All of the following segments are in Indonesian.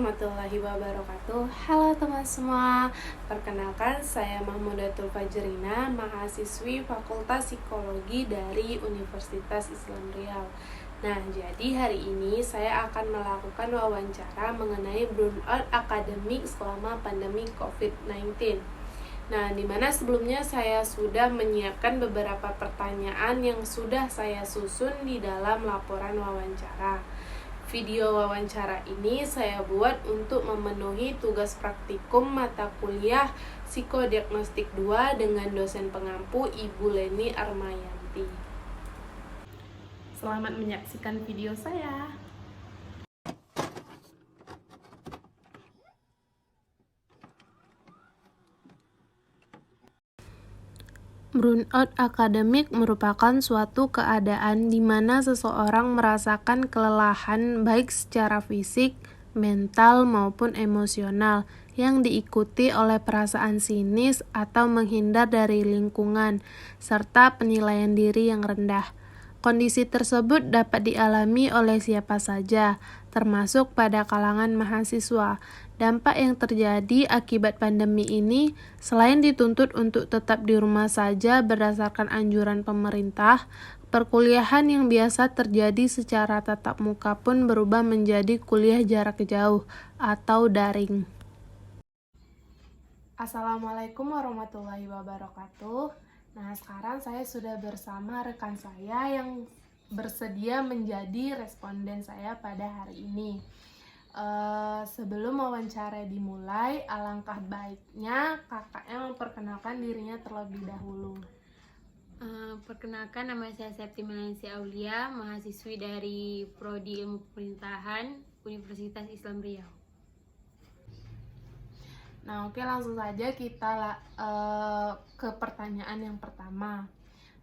warahmatullahi wabarakatuh. Halo teman semua, perkenalkan saya Mahmudatul Fajrina, mahasiswi Fakultas Psikologi dari Universitas Islam Riau. Nah, jadi hari ini saya akan melakukan wawancara mengenai burnout akademik selama pandemi COVID-19. Nah, dimana sebelumnya saya sudah menyiapkan beberapa pertanyaan yang sudah saya susun di dalam laporan wawancara. Video wawancara ini saya buat untuk memenuhi tugas praktikum mata kuliah Psikodiagnostik 2 dengan dosen pengampu Ibu Leni Armayanti. Selamat menyaksikan video saya. Burnout akademik merupakan suatu keadaan di mana seseorang merasakan kelelahan baik secara fisik, mental, maupun emosional yang diikuti oleh perasaan sinis atau menghindar dari lingkungan, serta penilaian diri yang rendah. Kondisi tersebut dapat dialami oleh siapa saja, termasuk pada kalangan mahasiswa. Dampak yang terjadi akibat pandemi ini, selain dituntut untuk tetap di rumah saja berdasarkan anjuran pemerintah, perkuliahan yang biasa terjadi secara tatap muka pun berubah menjadi kuliah jarak jauh atau daring. Assalamualaikum warahmatullahi wabarakatuh. Nah, sekarang saya sudah bersama rekan saya yang bersedia menjadi responden saya pada hari ini. Sebelum wawancara dimulai, alangkah baiknya kakaknya memperkenalkan dirinya terlebih dahulu. Perkenalkan, nama saya Septi Melansi Aulia, mahasiswi dari Prodi Ilmu Pemerintahan Universitas Islam Riau. Nah, oke, langsung saja kita ke pertanyaan yang pertama.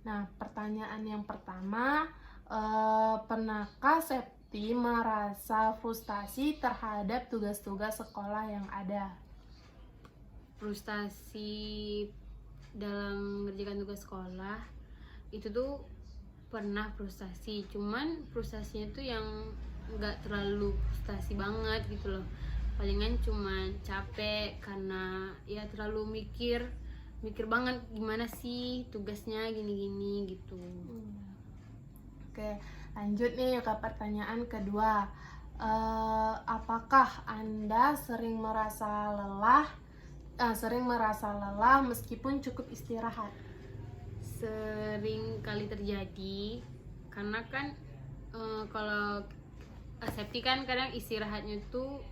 Nah, pertanyaan yang pertama, pernahkah Septi merasa frustasi terhadap tugas-tugas sekolah yang ada? Frustasi dalam mengerjakan tugas sekolah itu tuh pernah frustasi, cuman frustasinya tuh yang nggak terlalu frustasi banget gitu loh. Palingan cuman capek karena ya terlalu mikir banget gimana sih tugasnya gini-gini gitu. Oke, lanjut nih ke pertanyaan kedua. Apakah Anda sering merasa lelah meskipun cukup istirahat? Sering kali terjadi karena kan kalau Septi kan kadang istirahatnya tuh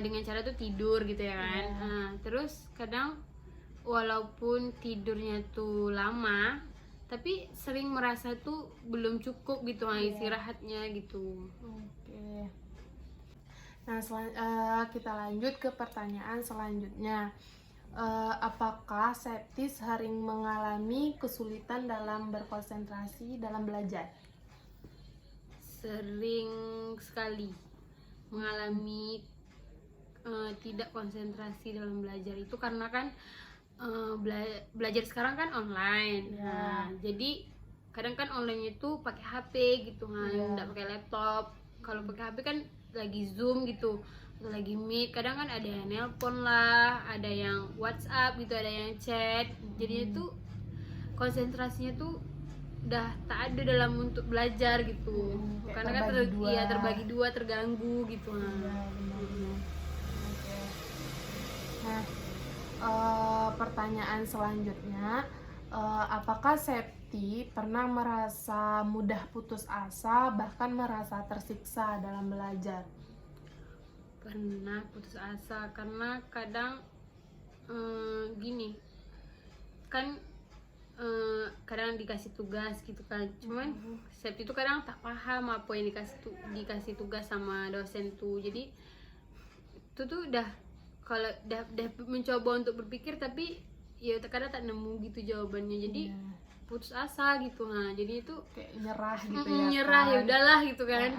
dengan cara tuh tidur gitu ya kan. Terus kadang walaupun tidurnya tuh lama tapi sering merasa tuh belum cukup gitu istirahatnya gitu. Oke. Nah, kita lanjut ke pertanyaan selanjutnya. Apakah Septi sering mengalami kesulitan dalam berkonsentrasi dalam belajar? Sering sekali mengalami tidak konsentrasi dalam belajar itu karena kan belajar sekarang kan online. Nah, jadi kadang kan online itu pakai HP gitu kan, nggak pakai laptop. Kalau pakai HP kan lagi Zoom gitu atau lagi Meet, kadang kan ada yang nelpon lah, ada yang WhatsApp gitu, ada yang chat. Jadinya tuh konsentrasinya tuh udah tak ada dalam untuk belajar gitu. Karena kan terbagi dua, terganggu gitu. Nah, pertanyaan selanjutnya, apakah Septi pernah merasa mudah putus asa bahkan merasa tersiksa dalam belajar? Pernah putus asa karena kadang gini kan, kadang dikasih tugas gitu kan, cuman Septi itu kadang tak paham apa yang dikasih tugas sama dosen tuh. Jadi itu tuh udah mencoba untuk berpikir tapi ya kadang tak nemu gitu jawabannya, jadi putus asa gitu. Nah, jadi itu kayak nyerah gitu ya. Nyerah kan? Ya udahlah gitu kan.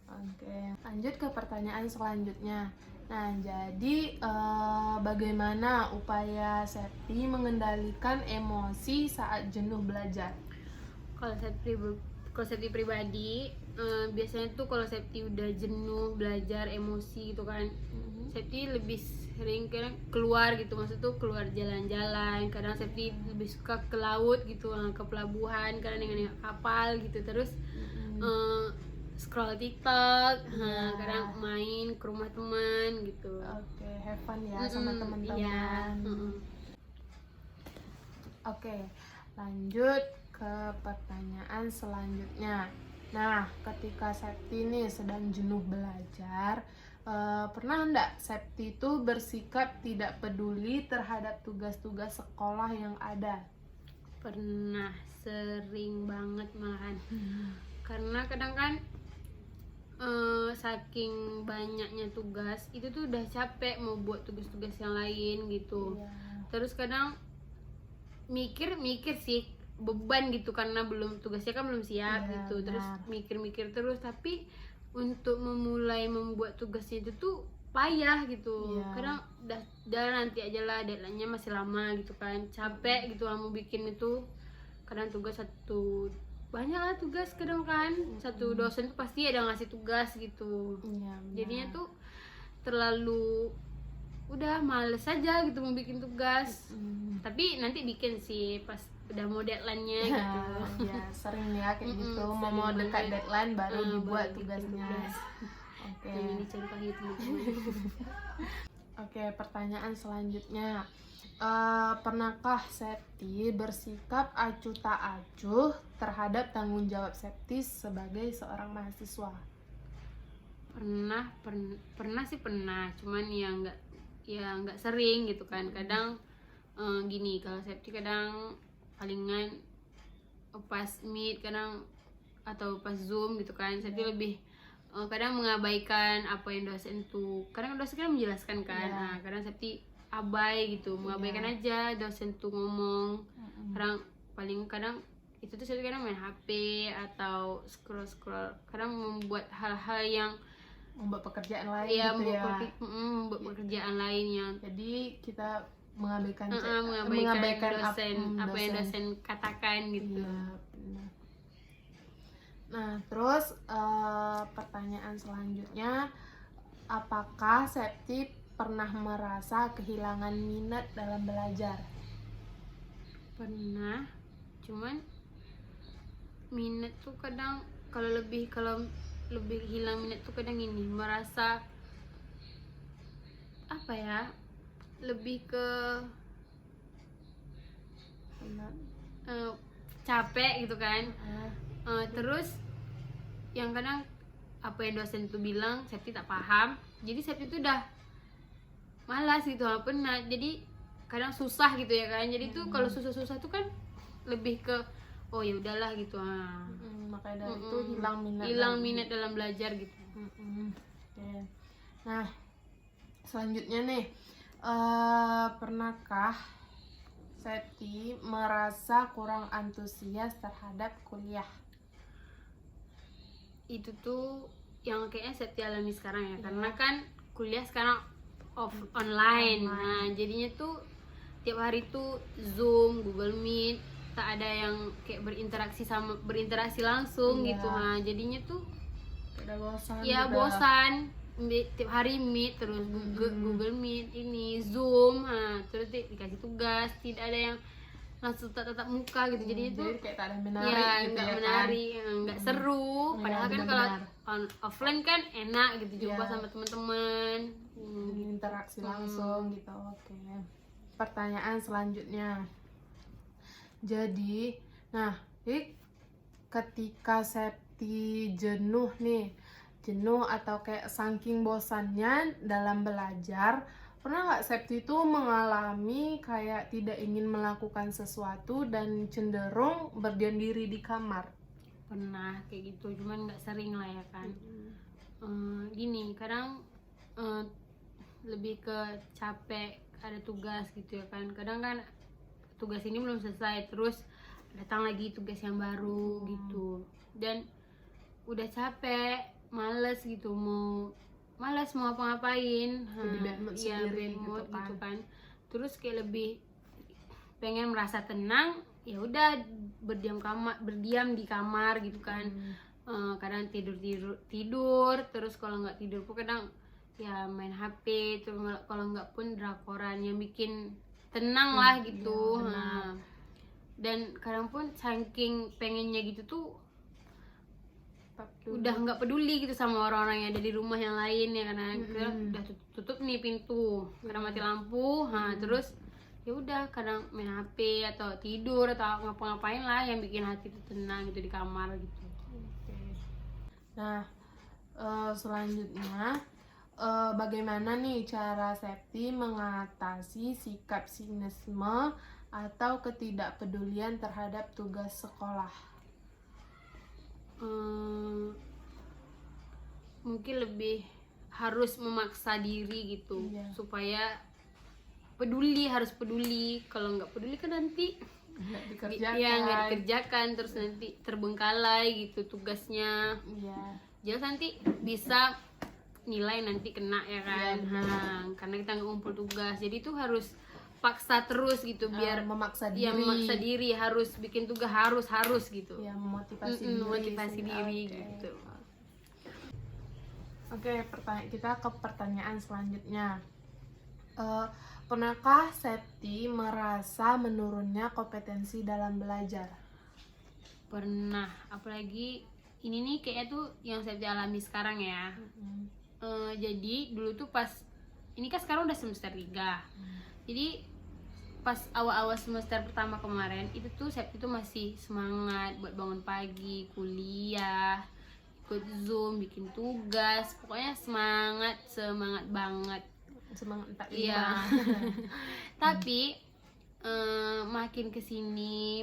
Oke, lanjut ke pertanyaan selanjutnya. Nah, jadi bagaimana upaya Septi mengendalikan emosi saat jenuh belajar? Kalau Septi pribadi, biasanya tuh kalau Septi udah jenuh belajar emosi gitu kan, Septi lebih sering kadang keluar gitu, maksud tuh keluar jalan-jalan. Kadang Septi lebih suka ke laut gitu, ke pelabuhan, kadang dengan kapal gitu. Terus scroll TikTok, kadang main ke rumah teman gitu. Oke, have fun ya sama teman-teman. Iya. Oke, lanjut ke pertanyaan selanjutnya. Nah, ketika Septi nih sedang jenuh belajar, pernah enggak Septi itu bersikap tidak peduli terhadap tugas-tugas sekolah yang ada? Pernah, sering banget malahan. Karena kadang kan saking banyaknya tugas itu tuh udah capek mau buat tugas-tugas yang lain gitu. Terus kadang mikir sih, beban gitu karena tugasnya kan belum siap gitu. Terus mikir terus, tapi untuk memulai membuat tugasnya itu tuh payah gitu. Kadang udah nanti aja lah, deadline-nya masih lama gitu kan, capek gitu lah mau bikin itu. Kadang tugas banyak lah tugas kadang kan, satu dosen tuh pasti ada ngasih tugas gitu. Jadinya tuh terlalu udah males aja gitu mau bikin tugas. Tapi nanti bikin sih pas udah mau deadline-nya gitu. Ya, sering ya kayak gitu, mau dekat deadline baru dibuat tugasnya. Oke. Yang dicontohin teman-teman. Oke, pertanyaan selanjutnya. Pernahkah Septi bersikap acuh tak acuh terhadap tanggung jawab Septi sebagai seorang mahasiswa? Pernah sih pernah, cuman ya nggak sering gitu kan. Kadang gini, kalau Septi kadang palingan pas meet kadang atau pas zoom gitu kan, Septi lebih kadang mengabaikan apa yang dosen tuh, kadang dosen kan menjelaskan kan. Nah, kadang Septi abai gitu, mengabaikan aja dosen tuh ngomong. Kadang itu tuh Septi kadang main HP atau scroll kadang membuat hal-hal yang membuat pekerjaan lain gitu ya. Membuat pekerjaan lain yang jadi kita mengabaikan dosen, apa yang dosen katakan gitu. Nah, terus pertanyaan selanjutnya, apakah Septi pernah merasa kehilangan minat dalam belajar? Pernah, cuman minat tuh kadang kalau lebih hilang minat tuh kadang ini, merasa apa ya, lebih ke capek gitu kan. Terus yang kadang apa yang dosen tuh bilang Septi tak paham, jadi Septi tuh udah malas gitu, penat, jadi kadang susah gitu ya kan. Jadi tuh kalau susah tuh kan lebih ke oh ya udahlah gitu. Makanya dari itu hilang minat dalam belajar gitu. Okay. Nah, selanjutnya nih, pernahkah Septi merasa kurang antusias terhadap kuliah? Itu tuh yang kayaknya Septi alami sekarang ya, karena kan kuliah sekarang online. Nah, jadinya tuh tiap hari tuh Zoom, Google Meet, tak ada yang kayak berinteraksi langsung gitu. Nah, jadinya tuh udah bosan. Ya bosan. Tiap hari meet terus, Google Meet, ini Zoom, terus dikasih tugas, tidak ada yang langsung tatap muka gitu. Jadi itu kayak tak ada menarik gitu, nggak ya menarik, nggak seru. Padahal kan kalau offline kan enak gitu, jumpa sama teman-teman, interaksi langsung gitu. Oke. Pertanyaan selanjutnya. Jadi, ketika Septi jenuh atau kayak saking bosannya dalam belajar, pernah nggak Septi itu mengalami kayak tidak ingin melakukan sesuatu dan cenderung berdiam diri di kamar? Pernah kayak gitu, cuman nggak sering lah ya kan. Gini, kadang lebih ke capek, ada tugas gitu ya kan. Kadang kan tugas ini belum selesai, terus datang lagi tugas yang baru gitu, dan udah capek, males mau apa-ngapain, bad mood gitu kan. Terus kayak lebih pengen merasa tenang, ya udah berdiam di kamar gitu kan. kadang tidur terus kalau nggak tidur pun kadang ya main HP, terus kalau nggak pun drakoran yang bikin tenang lah gitu. Iya, benar. Dan kadang pun saking pengennya gitu tuh Tapi udah nggak peduli gitu sama orang-orang yang ada di rumah yang lain ya, karena kita udah tutup nih pintu, karena mati lampu. Terus ya udah kadang main HP atau tidur atau ngapa-ngapain lah yang bikin hati itu tenang gitu di kamar gitu. Nah, selanjutnya bagaimana nih cara Septi mengatasi sikap sinisme atau ketidakpedulian terhadap tugas sekolah? Mungkin lebih harus memaksa diri gitu, supaya harus peduli. Kalau nggak peduli kan nanti Nggak nggak dikerjakan, terus nanti terbengkalai gitu tugasnya. Jelas nanti bisa nilai nanti kena ya kan. Karena kita nggak ngumpul tugas, jadi itu harus paksa terus gitu, biar memaksa diri harus bikin tugas, harus gitu ya, memotivasi diri gitu. Oke, kita ke pertanyaan selanjutnya. Pernahkah Septi merasa menurunnya kompetensi dalam belajar? Pernah, apalagi ini nih kayaknya tuh yang Septi alami sekarang ya. Jadi dulu tuh pas ini kan sekarang udah semester 3. Jadi pas awal-awal semester pertama kemarin itu tuh Septi tuh masih semangat buat bangun pagi, kuliah, ikut Zoom, bikin tugas, pokoknya semangat banget. Semangat tak iya. Tapi makin kesini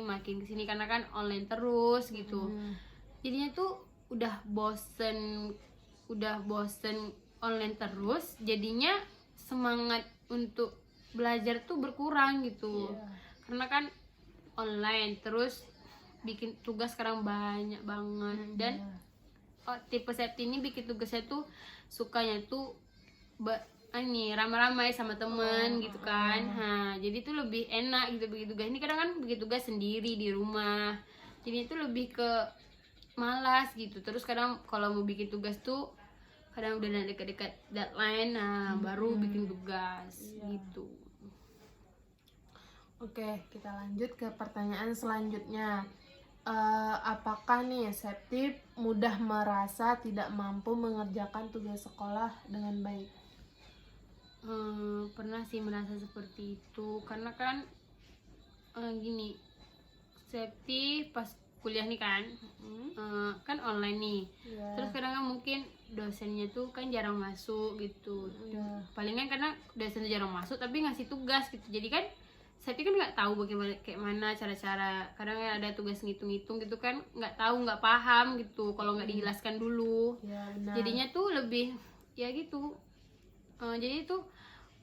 karena kan online terus gitu, jadinya tuh udah bosen online terus, jadinya semangat untuk belajar tuh berkurang gitu. Karena kan online terus bikin tugas sekarang banyak banget. Dan tipe Septi ini bikin tugasnya tuh sukanya tuh ramai-ramai sama temen gitu kan. Jadi tuh lebih enak gitu bikin tugas. Ini kadang kan bikin tugas sendiri di rumah, jadi itu lebih ke malas gitu. Terus kadang kalau mau bikin tugas tuh kadang udah dekat-dekat deadline, baru bikin tugas gitu. Oke, kita lanjut ke pertanyaan selanjutnya. Apakah nih Septi mudah merasa tidak mampu mengerjakan tugas sekolah dengan baik? Pernah sih merasa seperti itu, karena kan gini, Septi pas kuliah nih kan, kan online nih. Terus kadang kan mungkin dosennya tuh kan jarang masuk gitu. Palingan karena dosennya jarang masuk tapi ngasih tugas gitu, jadi kan Septi kan nggak tahu kayak mana cara-cara. Kadang ada tugas ngitung-ngitung gitu kan, nggak tahu, nggak paham gitu kalau nggak dijelaskan dulu. Jadinya tuh lebih ya gitu. Jadi itu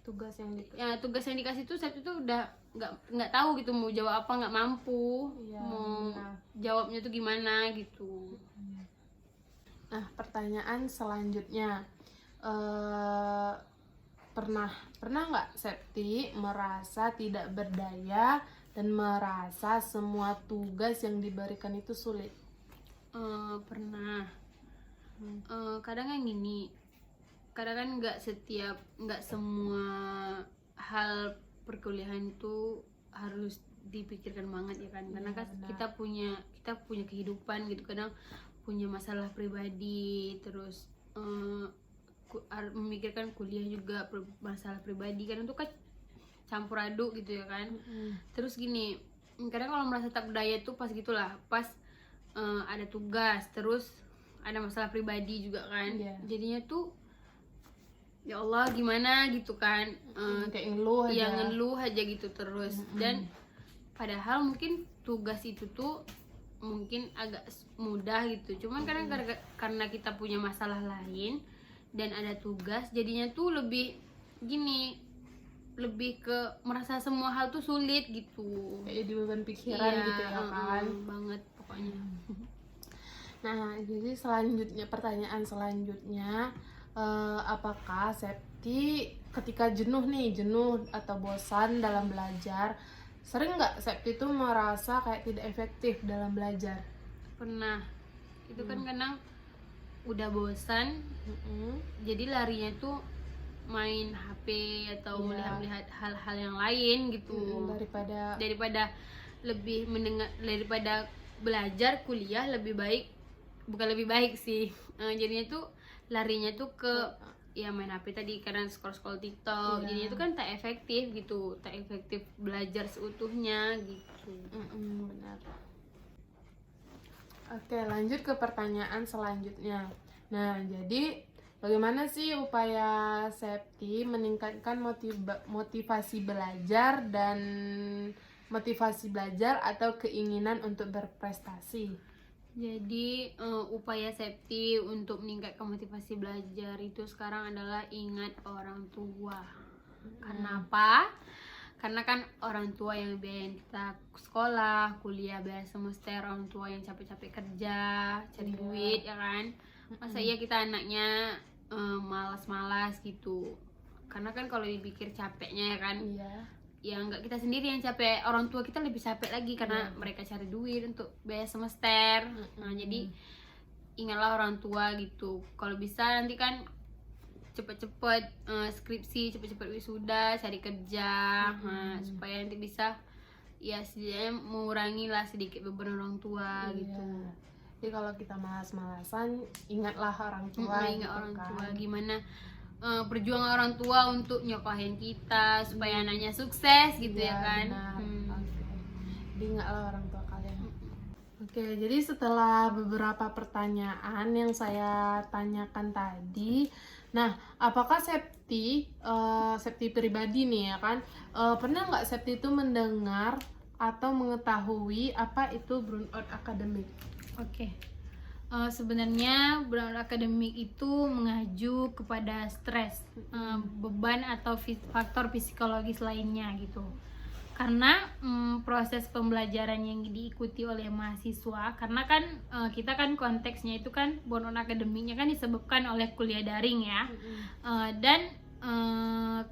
tugas yang dikasih tuh Septi tuh udah nggak tahu gitu mau jawab apa, nggak mampu mau jawabnya tuh gimana gitu. Nah, pertanyaan selanjutnya, pernah nggak Septi merasa tidak berdaya dan merasa semua tugas yang diberikan itu sulit? Pernah. Kadang kan gini, kadang kan nggak semua hal perkuliahan itu harus dipikirkan banget ya kan, karena kan kita punya kehidupan gitu, kadang punya masalah pribadi, terus memikirkan kuliah juga masalah pribadi, kadang tuh kan campur aduk gitu ya kan. Terus gini, kadang kalau merasa tak berdaya tuh pas gitulah, pas ada tugas terus ada masalah pribadi juga kan. Jadinya tuh ya Allah gimana gitu kan, kayak ngeluh aja gitu terus. Dan padahal mungkin tugas itu tuh mungkin agak mudah gitu, cuman kadang karena kita punya masalah lain dan ada tugas, jadinya tuh lebih ke merasa semua hal tuh sulit gitu, kayak di beban pikiran gitu ya kan. Banget pokoknya. Nah, jadi pertanyaan selanjutnya, apakah Septi ketika jenuh atau bosan dalam belajar, sering nggak Septi tuh merasa kayak tidak efektif dalam belajar? Pernah. itu kan kadang udah bosan, jadi larinya tuh main HP atau melihat-lihat hal-hal yang lain gitu. Daripada lebih daripada belajar kuliah, lebih baik, bukan lebih baik sih, jadinya tuh larinya tuh ke ya main HP tadi, karena scroll TikTok. Jadinya itu kan tak efektif gitu, tak efektif belajar seutuhnya gitu. Benar. Oke, lanjut ke pertanyaan selanjutnya. Nah, jadi bagaimana sih upaya Septi meningkatkan motivasi belajar dan motivasi belajar atau keinginan untuk berprestasi? Jadi upaya Septi untuk meningkatkan motivasi belajar itu sekarang adalah ingat orang tua. Karena apa? Karena kan orang tua yang biayain kita sekolah, kuliah, bayar semester, orang tua yang capek-capek kerja, cari duit ya kan. Masa iya kita anaknya malas-malas gitu. Karena kan kalau dipikir capeknya ya kan, ya nggak kita sendiri yang capek, orang tua kita lebih capek lagi karena mereka cari duit untuk bayar semester. Nah jadi ingatlah orang tua gitu. Kalau bisa nanti kan cepet-cepet skripsi, cepet-cepet wisuda, cari kerja, supaya nanti bisa ya setidaknya mengurangi lah sedikit beban orang tua gitu. Jadi kalau kita malas-malasan, ingatlah orang tua. Ingat orang tua, gimana perjuangan orang tua untuk nyokohin kita supaya anaknya sukses gitu ya kan. Jadi ingatlah orang tua kalian. Oke, jadi setelah beberapa pertanyaan yang saya tanyakan tadi, nah, apakah Septi pribadi nih ya kan, pernah nggak Septi itu mendengar atau mengetahui apa itu burnout akademik? Oke. Sebenarnya burnout akademik itu mengacu kepada stres, beban atau faktor psikologis lainnya gitu. Karena proses pembelajaran yang diikuti oleh mahasiswa, karena kan kita kan konteksnya itu kan burnout akademiknya kan disebabkan oleh kuliah daring ya. Dan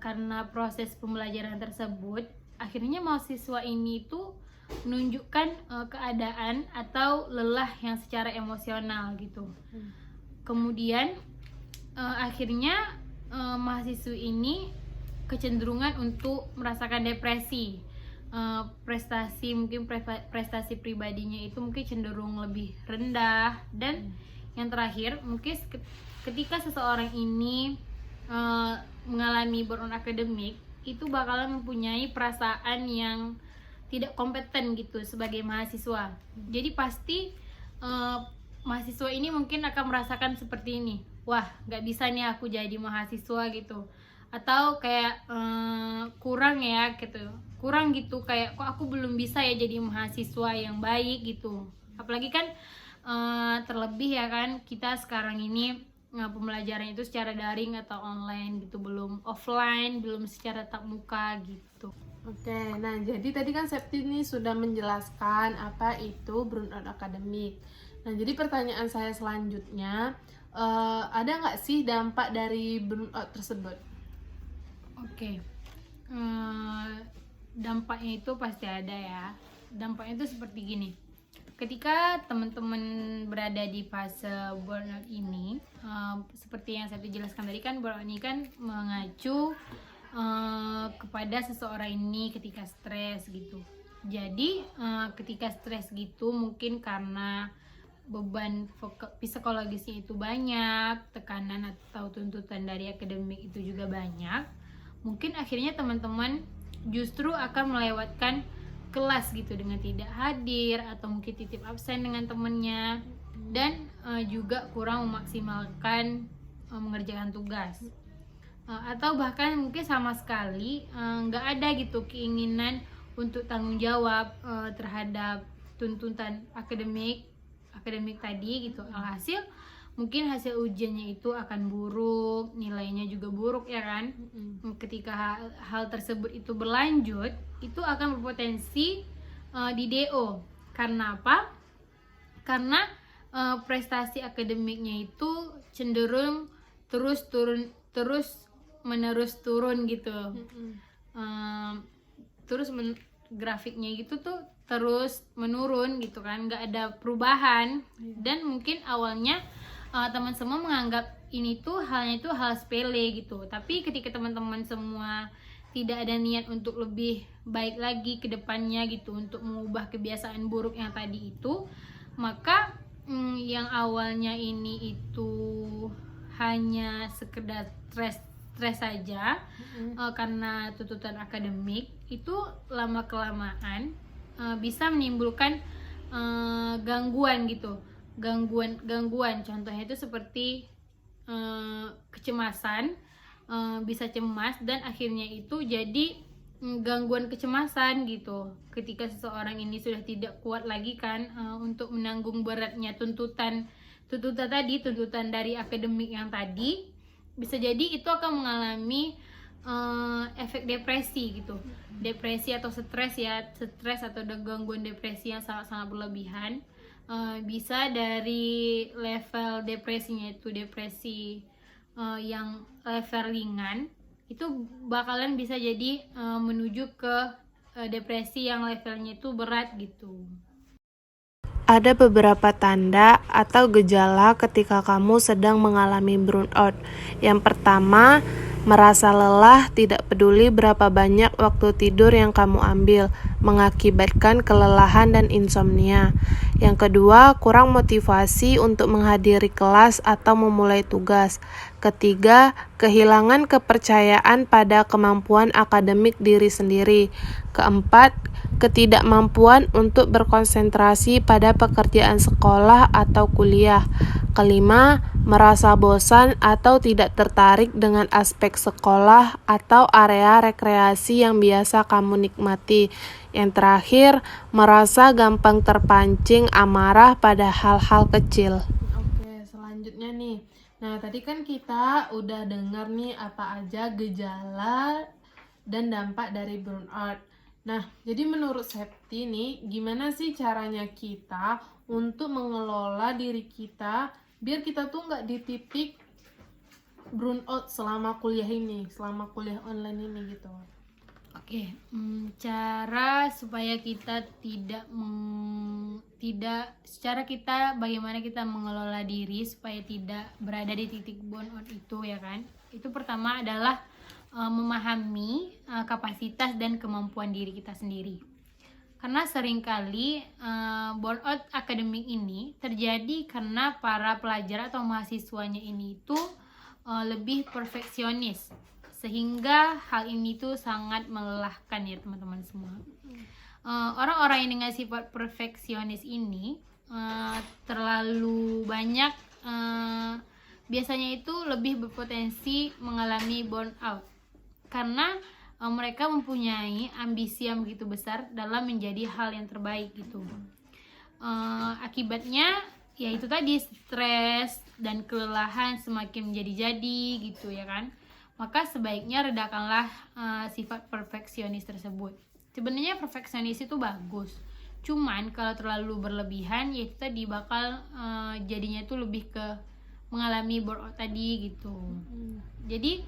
karena proses pembelajaran tersebut, akhirnya mahasiswa ini tuh menunjukkan keadaan atau lelah yang secara emosional gitu. Kemudian akhirnya mahasiswa ini kecenderungan untuk merasakan depresi. Prestasi pribadinya itu mungkin cenderung lebih rendah. Dan yang terakhir, mungkin ketika seseorang ini mengalami burnout akademik, itu bakalan mempunyai perasaan yang tidak kompeten gitu sebagai mahasiswa. Jadi pasti mahasiswa ini mungkin akan merasakan seperti ini, wah nggak bisa nih aku jadi mahasiswa gitu, atau kayak kurang gitu, kayak kok aku belum bisa ya jadi mahasiswa yang baik gitu. Apalagi kan terlebih ya kan kita sekarang ini pembelajaran itu secara daring atau online gitu, belum offline, belum secara tatap muka gitu. Oke, nah jadi tadi kan Septi ini sudah menjelaskan apa itu burnout akademik. Nah jadi pertanyaan saya selanjutnya, ada nggak sih dampak dari burnout tersebut? Oke. Dampaknya itu pasti ada ya. Dampaknya itu seperti gini. Ketika teman-teman berada di fase burnout ini, seperti yang saya jelaskan tadi kan, burnout ini kan mengacu kepada seseorang ini ketika stres gitu. Jadi ketika stres gitu mungkin karena beban psikologisnya itu banyak, tekanan atau tuntutan dari akademik itu juga banyak, mungkin akhirnya teman-teman justru akan melewatkan kelas gitu dengan tidak hadir, atau mungkin titip absen dengan temennya, dan juga kurang memaksimalkan mengerjakan tugas, atau bahkan mungkin sama sekali nggak ada gitu keinginan untuk tanggung jawab terhadap tuntutan akademik tadi gitu. Alhasil mungkin hasil ujiannya itu akan buruk, nilainya juga buruk ya kan. Ketika hal tersebut itu berlanjut, itu akan berpotensi di DO. Karena apa? Karena prestasi akademiknya itu cenderung terus menerus turun gitu. grafiknya gitu tuh terus menurun gitu kan, nggak ada perubahan. Dan mungkin awalnya teman semua menganggap ini tuh halnya itu hal sepele gitu, tapi ketika teman-teman semua tidak ada niat untuk lebih baik lagi ke depannya gitu, untuk mengubah kebiasaan buruk yang tadi itu, maka yang awalnya ini itu hanya sekedar stres saja karena tuntutan akademik, itu lama kelamaan bisa menimbulkan gangguan gitu, gangguan contohnya itu seperti kecemasan, bisa cemas dan akhirnya itu jadi gangguan kecemasan gitu. Ketika seseorang ini sudah tidak kuat lagi kan untuk menanggung beratnya tuntutan dari akademik yang tadi, bisa jadi itu akan mengalami efek depresi gitu, depresi atau stres atau gangguan depresi yang sangat-sangat berlebihan. Bisa dari level depresinya itu depresi yang level ringan, itu bakalan bisa jadi menuju ke depresi yang levelnya itu berat gitu. Ada beberapa tanda atau gejala ketika kamu sedang mengalami burnout. Yang pertama, merasa lelah, tidak peduli berapa banyak waktu tidur yang kamu ambil, mengakibatkan kelelahan dan insomnia. Yang kedua, kurang motivasi untuk menghadiri kelas atau memulai tugas. Ketiga, kehilangan kepercayaan pada kemampuan akademik diri sendiri. Keempat, ketidakmampuan untuk berkonsentrasi pada pekerjaan sekolah atau kuliah. Kelima, merasa bosan atau tidak tertarik dengan aspek sekolah atau area rekreasi yang biasa kamu nikmati. Yang terakhir, merasa gampang terpancing amarah pada hal-hal kecil. Oke, selanjutnya nih. Nah, tadi kan kita udah dengar nih apa aja gejala dan dampak dari burnout. Nah, jadi menurut Septi nih, gimana sih caranya kita untuk mengelola diri kita biar kita tuh nggak di titik burnout selama kuliah online ini gitu. Oke, cara supaya kita bagaimana kita mengelola diri supaya tidak berada di titik burnout itu ya kan. Itu pertama adalah memahami kapasitas dan kemampuan diri kita sendiri. Karena seringkali burnout akademik ini terjadi karena para pelajar atau mahasiswanya ini itu lebih perfeksionis, sehingga hal ini tuh sangat melelahkan ya teman-teman semua. Orang-orang yang dengan sifat perfeksionis ini terlalu banyak biasanya itu lebih berpotensi mengalami burnout karena mereka mempunyai ambisi yang begitu besar dalam menjadi hal yang terbaik gitu. Akibatnya ya itu tadi, stres dan kelelahan semakin menjadi-jadi gitu ya kan. Maka sebaiknya redakanlah sifat perfeksionis tersebut. Sebenarnya perfeksionis itu bagus, cuman kalau terlalu berlebihan ya itu tadi bakal jadinya itu lebih ke mengalami burnout tadi gitu. Jadi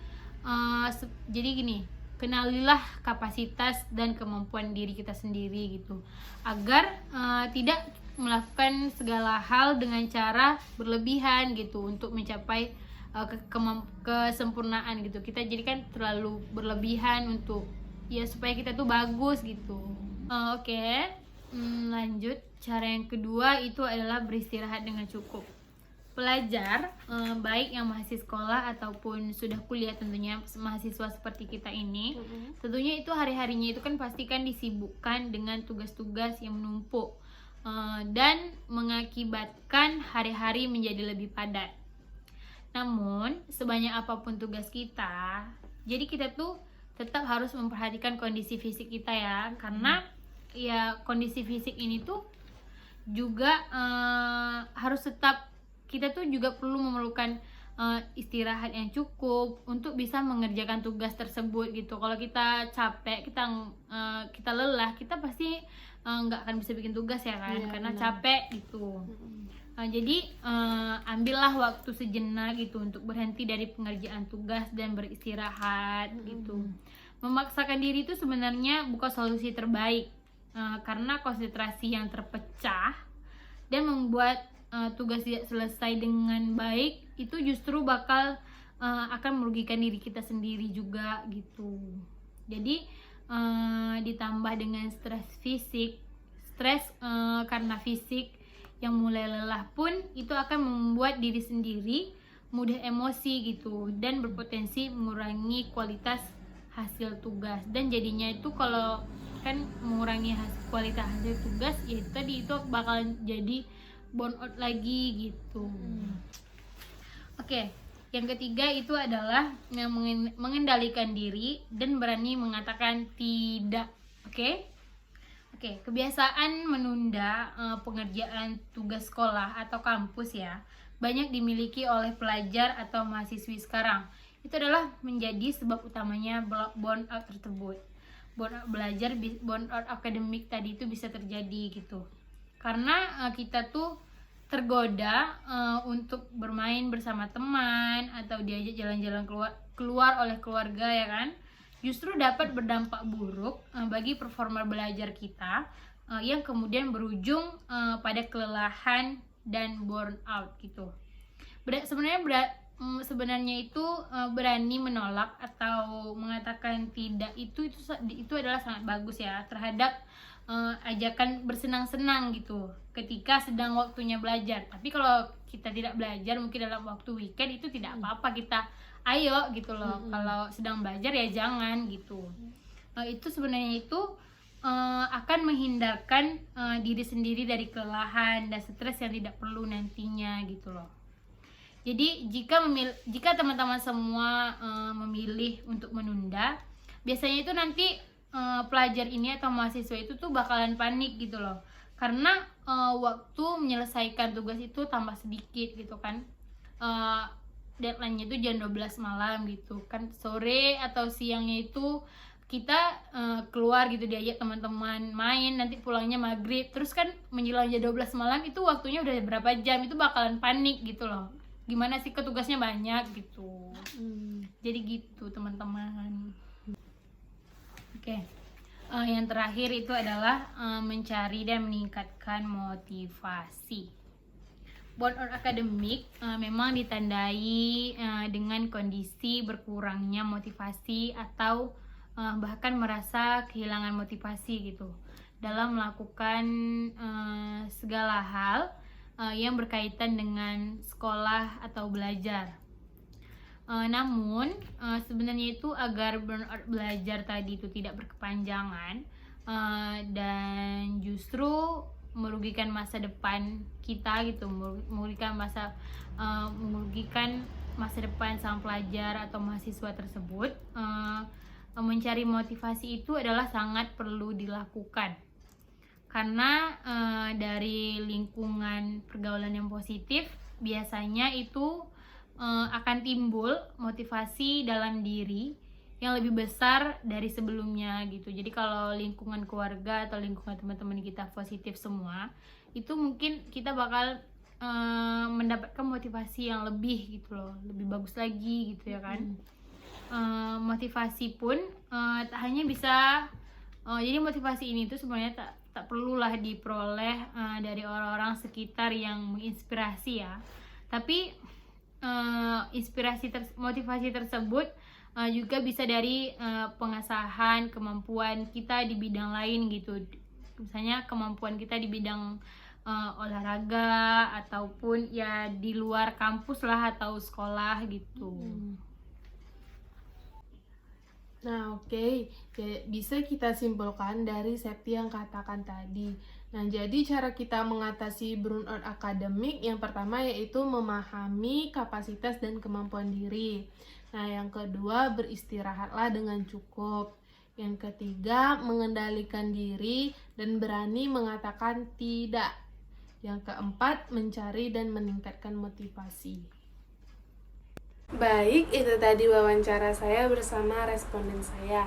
gini, kenalilah kapasitas dan kemampuan diri kita sendiri gitu, agar tidak melakukan segala hal dengan cara berlebihan gitu untuk mencapai kesempurnaan gitu. Kita jadikan terlalu berlebihan untuk ya supaya kita tuh bagus gitu. Oke. Lanjut, cara yang kedua itu adalah beristirahat dengan cukup. Pelajar baik yang masih sekolah ataupun sudah kuliah, tentunya mahasiswa seperti kita ini, tentunya itu hari-harinya itu kan pastikan disibukkan dengan tugas-tugas yang menumpuk dan mengakibatkan hari-hari menjadi lebih padat. Namun sebanyak apapun tugas kita, jadi kita tuh tetap harus memperhatikan kondisi fisik kita ya, karena ya kondisi fisik ini tuh juga harus tetap, kita tuh juga perlu memerlukan istirahat yang cukup untuk bisa mengerjakan tugas tersebut gitu. Kalau kita capek, kita lelah, kita pasti nggak akan bisa bikin tugas ya kan, karena capek gitu. Jadi ambillah waktu sejenak gitu untuk berhenti dari pengerjaan tugas dan beristirahat gitu. Memaksakan diri itu sebenarnya bukan solusi terbaik, karena konsentrasi yang terpecah dan membuat tugas tidak selesai dengan baik itu justru bakal akan merugikan diri kita sendiri juga gitu. Jadi ditambah dengan stres karena fisik yang mulai lelah pun itu akan membuat diri sendiri mudah emosi gitu dan berpotensi mengurangi kualitas hasil tugas. Dan jadinya itu kalau kan mengurangi kualitas hasil tugas ya tadi itu bakalan jadi burnout lagi gitu. Oke, yang ketiga itu adalah mengendalikan diri dan berani mengatakan tidak. Oke, kebiasaan menunda pengerjaan tugas sekolah atau kampus ya banyak dimiliki oleh pelajar atau mahasiswi sekarang. Itu adalah menjadi sebab utamanya burnout tersebut. Burnout belajar, burnout akademik tadi itu bisa terjadi gitu. Karena kita tuh tergoda untuk bermain bersama teman atau diajak jalan-jalan keluar oleh keluarga ya kan. Justru dapat berdampak buruk bagi performa belajar kita yang kemudian berujung pada kelelahan dan burnout gitu. Sebenarnya itu berani menolak atau mengatakan tidak itu adalah sangat bagus ya terhadap ajakan bersenang-senang gitu ketika sedang waktunya belajar. Tapi kalau kita tidak belajar mungkin dalam waktu weekend itu tidak apa-apa, kita ayo gitu loh. Kalau sedang belajar ya jangan gitu. Itu sebenarnya itu akan menghindarkan diri sendiri dari kelelahan dan stres yang tidak perlu nantinya gitu loh. Jadi jika teman-teman semua memilih untuk menunda, biasanya itu nanti pelajar ini atau mahasiswa itu tuh bakalan panik gitu loh. Karena waktu menyelesaikan tugas itu tambah sedikit gitu kan. Deadline-nya itu jam 12 malam gitu kan. Sore atau siangnya itu kita keluar gitu diajak teman-teman main, nanti pulangnya maghrib. Terus kan menjelang jam 12 malam itu waktunya udah berapa jam, itu bakalan panik gitu loh. Gimana sih tugasnya banyak gitu. Jadi gitu teman-teman. Oke. Yang terakhir itu adalah mencari dan meningkatkan motivasi. Burnout akademik memang ditandai dengan kondisi berkurangnya motivasi atau bahkan merasa kehilangan motivasi gitu dalam melakukan segala hal yang berkaitan dengan sekolah atau belajar. Namun sebenarnya itu agar burnout belajar tadi itu tidak berkepanjangan dan justru merugikan masa depan kita gitu, merugikan masa depan sang pelajar atau mahasiswa tersebut, mencari motivasi itu adalah sangat perlu dilakukan. Karena dari lingkungan pergaulan yang positif biasanya itu akan timbul motivasi dalam diri yang lebih besar dari sebelumnya gitu. Jadi kalau lingkungan keluarga atau lingkungan teman-teman kita positif semua, itu mungkin kita bakal mendapatkan motivasi yang lebih gitu loh, lebih bagus lagi gitu ya kan. Motivasi pun tak hanya bisa jadi motivasi ini tuh sebenarnya tak perlulah diperoleh dari orang-orang sekitar yang menginspirasi ya, tapi motivasi tersebut juga bisa dari pengasahan kemampuan kita di bidang lain gitu. Misalnya kemampuan kita di bidang olahraga ataupun ya di luar kampus lah atau sekolah gitu. Nah, oke. Bisa kita simpulkan dari Septi yang katakan tadi. Nah, jadi cara kita mengatasi burnout akademik yang pertama yaitu memahami kapasitas dan kemampuan diri. Nah, yang kedua beristirahatlah dengan cukup. Yang ketiga mengendalikan diri dan berani mengatakan tidak. Yang keempat mencari dan meningkatkan motivasi. Baik, itu tadi wawancara saya bersama responden saya.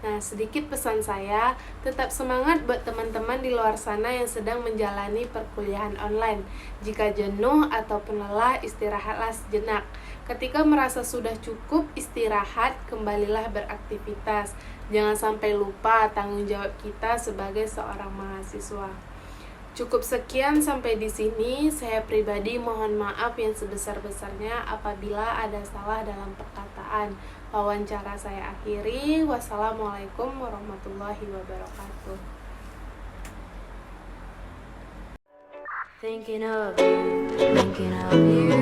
Nah, sedikit pesan saya, tetap semangat buat teman-teman di luar sana yang sedang menjalani perkuliahan online. Jika jenuh ataupun lelah, istirahatlah sejenak. Ketika merasa sudah cukup istirahat, kembalilah beraktivitas. Jangan sampai lupa tanggung jawab kita sebagai seorang mahasiswa. Cukup sekian sampai di sini. Saya pribadi mohon maaf yang sebesar-besarnya apabila ada salah dalam perkataan. Wawancara saya akhiri. Wassalamualaikum warahmatullahi wabarakatuh. Thinking of you